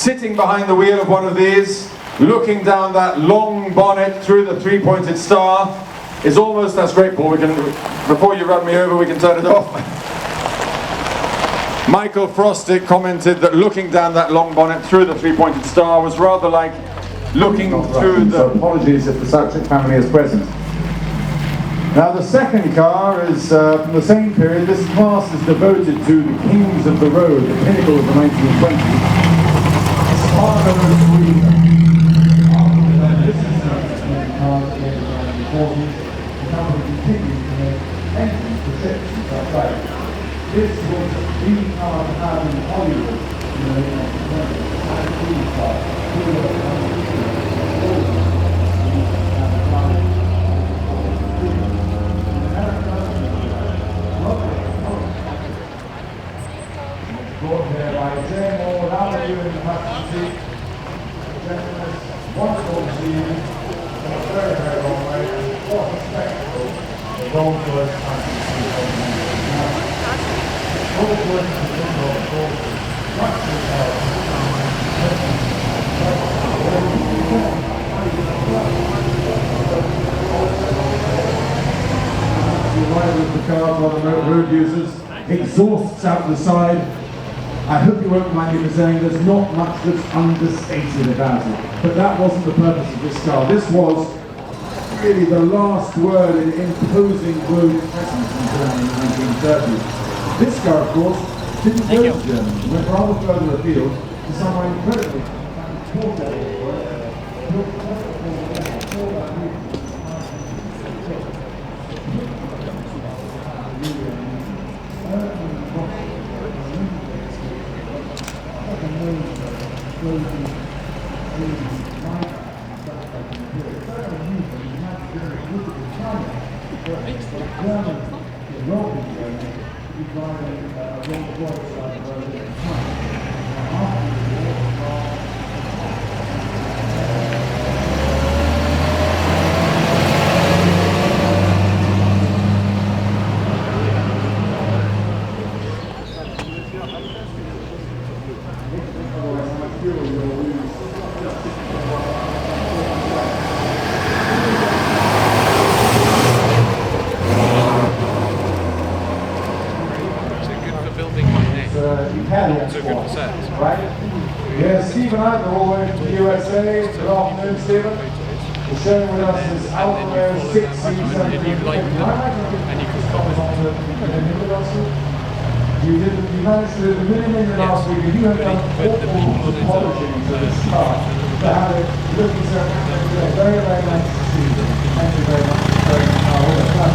sitting behind the wheel of one of these, looking down that long bonnet through the three-pointed star, is almost, that's great, Paul, we can, before you run me over, we can turn it off. Michael Frostick commented that looking down that long bonnet through the three-pointed star was rather like looking through the... So apologies if the subject family is present. Now the second car is from the same period. This class is devoted to the kings of the road, the pinnacle of the 1920s. Spargo Green. This is the car that came in the 1940s. The company continued to make engines for ships and such like. This was the car to have in Hollywood in the late 1920s. Brought here by Jane without you in the passenger seat. Gentleness, wonderful to see you. A very, very long way, and what a spectacle. The Rolls-Royce passenger seat. Rolls-Royce is a symbol, of course, much too the arrival of the car by the road users, exhausts out the side. I hope you won't mind me saying there's not much that's understated about it, but that wasn't the purpose of this car. This was really the last word in imposing road presence in Germany in the 1930s. This car, of course, didn't go to Germany. It went rather further afield to somewhere incredibly important. Right? Yes, Steve and I are all the way from the USA. Good afternoon, Stephen. We're sharing with us this Alpha 6C7. You managed to do the minimum last week, and you have done awful polishing to this car to have it looking so very, very nice to see. Thank you very much for sharing the car with us.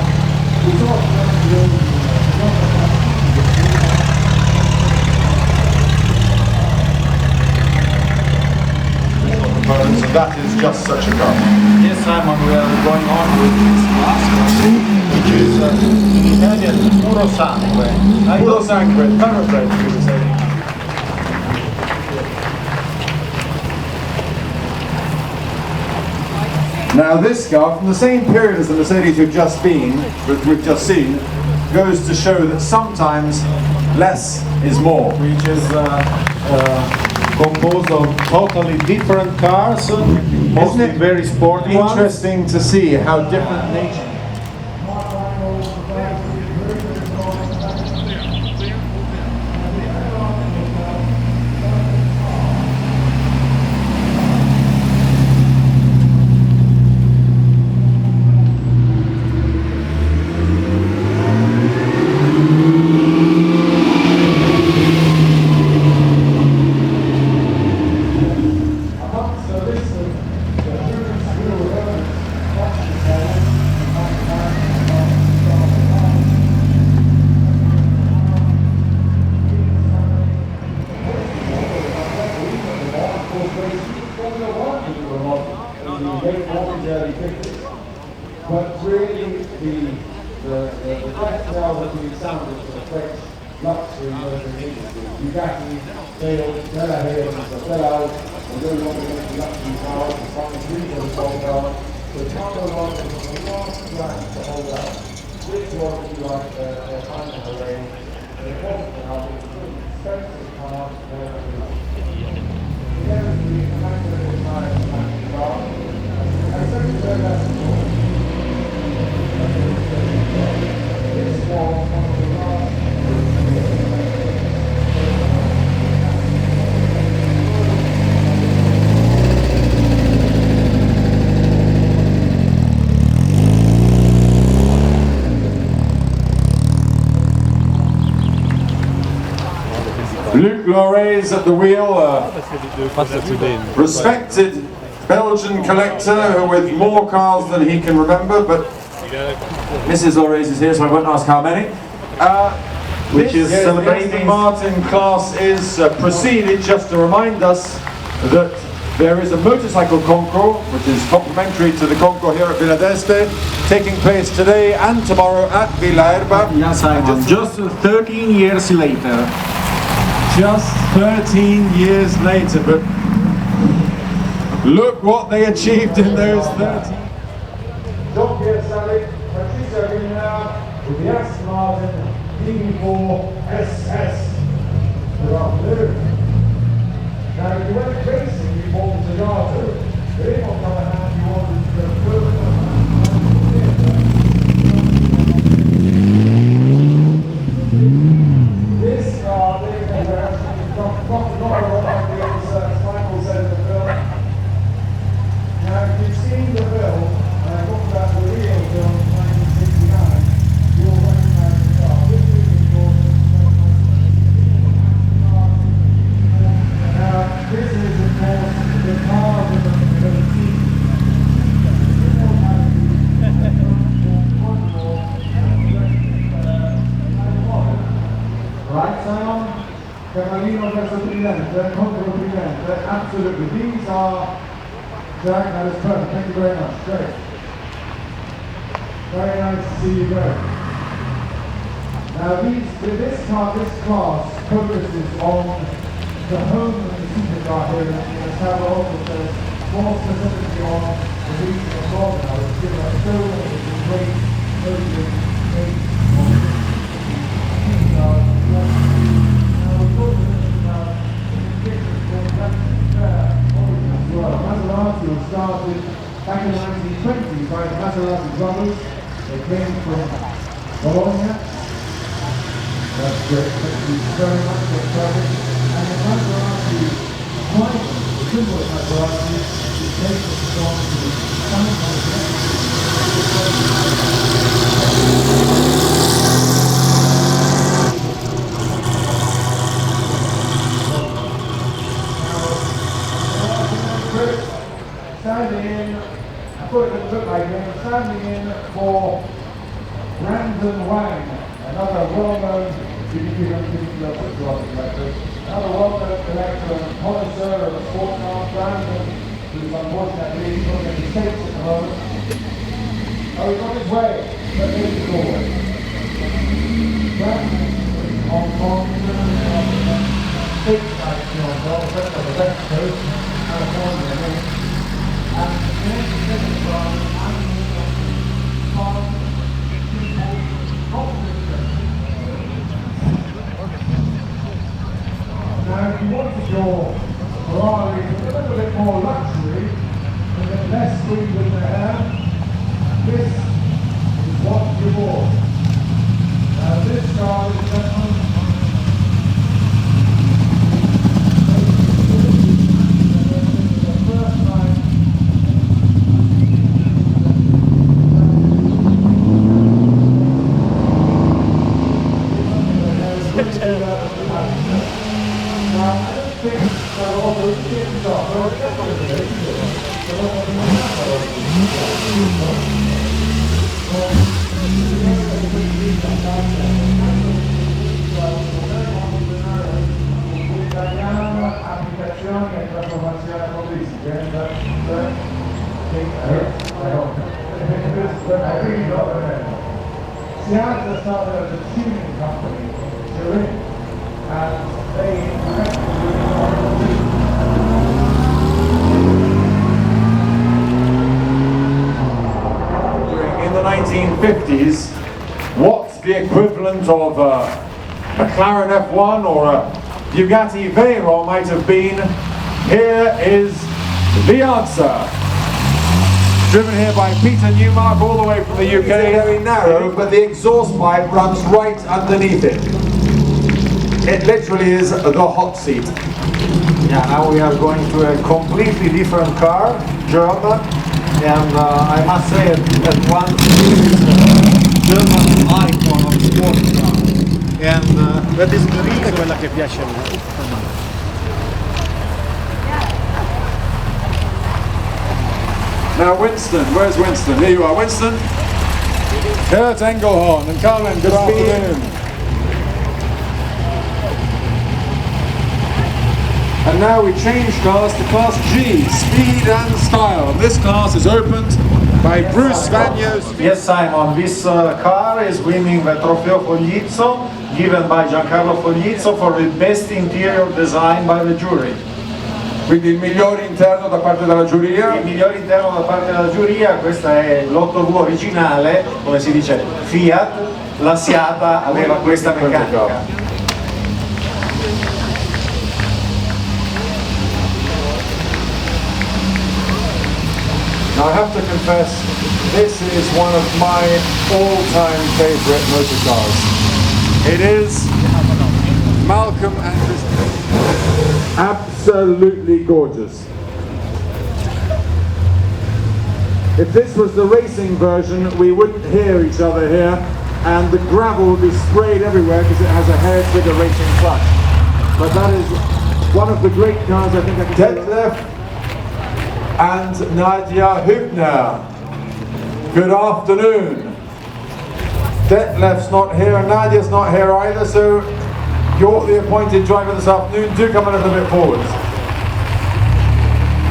We talked about so that is just such a car. Yes, Simon, we are going on with this last one, which is Italian puro sangue. Puro sangue, thoroughbred, we would say. Now this car, from the same period as the Mercedes we've just seen, goes to show that sometimes less is more. Which is composed of totally different cars, mostly very sporty ones. Interesting to see how different nature. But really, the best now that we sounded for the French luxury motoring industry. Bugatti, delle, and really want to get the luxury cars, the fine premium cars. The Carlo Lodge is the last brand to hold out. Which one would you like their final array? And it wasn't now, it was an expensive car. Lorrays at the wheel, respected Belgian collector with more cars than he can remember, but Mrs. Lorrays is here, so I won't ask how many. Which is celebrating. The Martin class is preceded just to remind us that there is a motorcycle concours, which is complementary to the concours here at Villa d'Este, taking place today and tomorrow at Villa Erba. Yeah, Simon, just 13 years later. Just 13 years later, but look what they achieved in those 13. Jean-Pierre Salic, Patricia Guinard, with the Aston Martin DB4 SS. Good afternoon. Now, if you went racing, you bought the Zagato. But if, on the other hand, you wanted to go further, this car, they've actually got a lot of ideas, as Michael said in the film. Now, if you've seen the film, and I talked about the real film in 1969, you'll recognize the car. This is, of course, this is, of course, the car with the team. Right, Simon? Cavalino verso Tridente, contro Tridente, absolutely. These are, Jack, that is perfect. Thank you very much. Great. Very nice to see you both. Now, this class focuses on the home of the supercar here in Sao also says more specifically on the region of Florida, which gives us so many great Maserati was started back in the 1920s by the Maserati brothers. They came from Bologna. That's great. Thank you very much. That's perfect. And the Maserati icon, the symbol of Maserati, is based on the standing in, I thought it would look like him, standing in for Brandon Wang, another well-known collector and connoisseur of sports cars. Brandon, who's unfortunately looking at the States at the moment. Oh, he's on his way, but here's the doorway. Brandon is Hong Kong, stateside in Hong Kong, on the west coast, California. And now, if you wanted your Ferrari with a little bit more luxury, and a bit less sweet in the hair, this is what you bought. Now, this car is gentlemen, the first time. Applicazioni e trasformazione motoristica. Siata started as a tuning company, and they in the 1950s, what's the equivalent of a McLaren F1 or a Bugatti Veyron might have been. Here is the answer. Driven here by Peter Newmark all the way from the UK. It's very narrow, but the exhaust pipe runs right underneath it. It literally is the hot seat. Yeah, now we are going to a completely different car, German, and I must say at once this is a German icon of sports car. And that is the reason quella che piace a me. Now Winston, where's Winston? Here you are, Winston. Kurt Engelhorn and Carmen, good afternoon. And now we change class to class G, speed and style. This class is opened by Bruce Vagnos. Yes, Simon, this car is winning the Trofeo Foglizzo, given by Giancarlo Foglizzo for the best interior design by the jury. Quindi il migliore interno da parte della giuria. Il migliore interno da parte della giuria, questa è l'8V originale, come si dice Fiat, la Siata aveva questa meccanica. Now I have to confess, this is one of my all-time favorite motor cars. It is Malcolm and Christine. Absolutely gorgeous. If this was the racing version, we wouldn't hear each other here, and the gravel would be sprayed everywhere because it has a hair trigger racing clutch. But that is one of the great cars I think I can Detlef and Nadia Hübner. Good afternoon. Detlef's not here and Nadia's not here either, so you're the appointed driver this afternoon. Do come a little bit forward.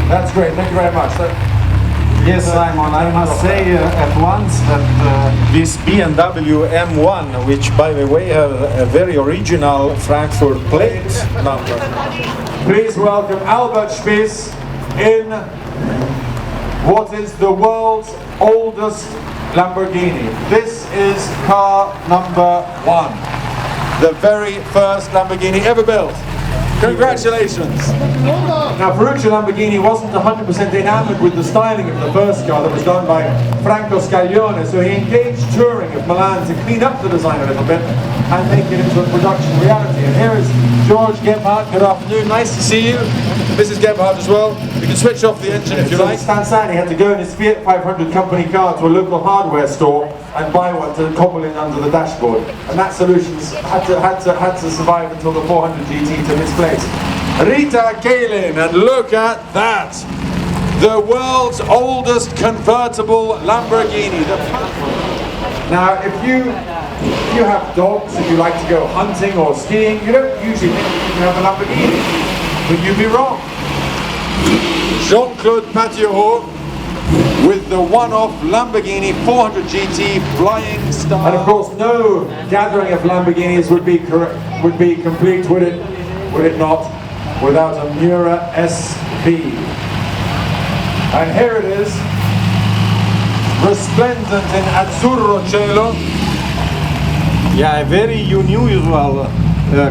That's great, thank you very much. Yes, Simon, I must say at once that this BMW M1, which by the way have a very original Frankfurt plate number. Please welcome Albert Spies in what is the world's oldest Lamborghini. This is car number 1. The very first Lamborghini ever built. Congratulations! Now Ferruccio Lamborghini wasn't 100% enamored with the styling of the first car that was done by Franco Scaglione, so he engaged Touring of Milan to clean up the design a little bit and make it into a production reality. And here is George Gebhardt. Good afternoon, nice to see you. Mrs. Gebhardt as well. You can switch off the engine if you like. Stanzani had to go in his Fiat 500 company car to a local hardware store and buy one to cobble in under the dashboard. And that solution had to survive until the 400 GT took its place. Rita Kalin, and look at that! The world's oldest convertible Lamborghini. Now, if you have dogs and you like to go hunting or skiing, you don't usually think you can have a Lamborghini, but you'd be wrong. Jean-Claude Patillot with the one-off Lamborghini 400 GT Flying Star. And of course, no gathering of Lamborghinis would be complete, would it not, without a Miura SP. And here it is, resplendent in azzurro cielo. Yeah, a very unusual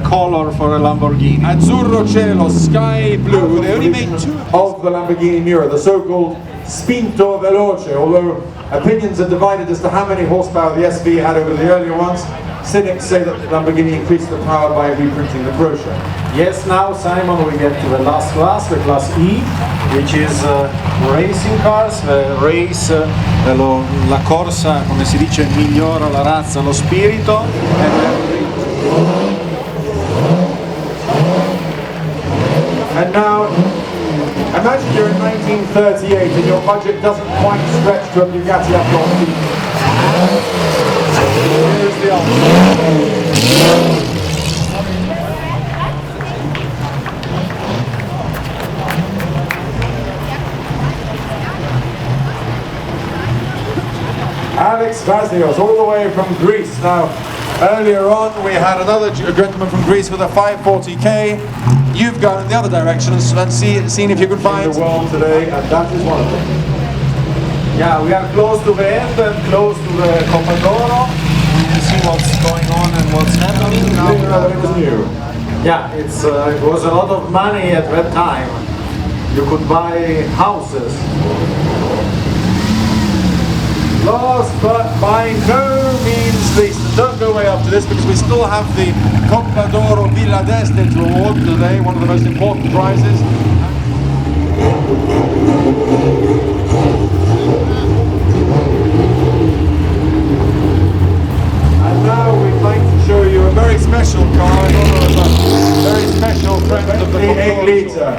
color for a Lamborghini. Azzurro cielo, sky blue. They only made 2 of the Lamborghini Miura, the so-called Spinto Veloce, although opinions are divided as to how many horsepower the SV had over the earlier ones. Cynics say that Lamborghini increased the power by reprinting the brochure. Yes, now Simon, we get to the last class, the class E, which is racing cars, the race, la corsa, come si dice, migliora la razza, lo spirito. And now, imagine you're in 1938 and your budget doesn't quite stretch to a Bugatti Apprenti. Here's the answer. Alex Vaznios, all the way from Greece. Now, earlier on we had another gentleman from Greece with a 540k. You've gone in the other direction and seen if you could find the world today, and that is one of them. Yeah, we are close to the end and close to the Coppa d'Oro. We can see what's going on and what's happening now. It was new. Yeah, it was a lot of money at that time. You could buy houses. Last but by no means least, and don't go away after this because we still have the Coppa d'Oro Villa d'Este to award today, one of the most important prizes. And now we'd like to show you a very special car in honor of a very special friend of the 8 litre.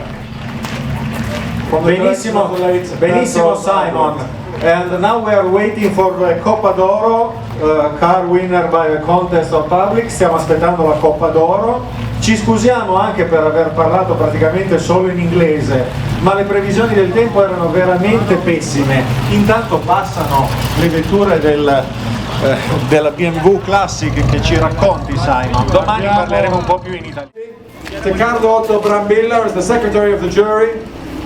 from the Benissimo, collection of the late benissimo Concorso. Simon. And now we are waiting for the Coppa d'Oro, car winner by the contest of public. Stiamo aspettando la Coppa d'Oro. Ci scusiamo anche per aver parlato praticamente solo in inglese, ma le previsioni del tempo erano veramente pessime. Intanto passano le vetture della BMW Classic che ci racconti Simon. Domani parleremo un po' più in italiano. To Carlo Otto Brambilla as the secretary of the jury,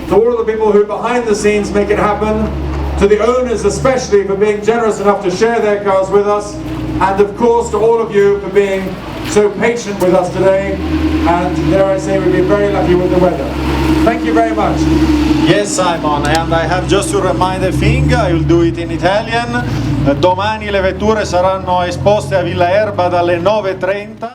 to all of the people who behind the scenes make it happen, to the owners especially for being generous enough to share their cars with us, and of course to all of you for being so patient with us today, and dare I say we've been very lucky with the weather. Thank you very much. Yes Simon, and I have just to remind a thing, I will do it in Italian. Domani le vetture saranno esposte a Villa Erba dalle 9:30.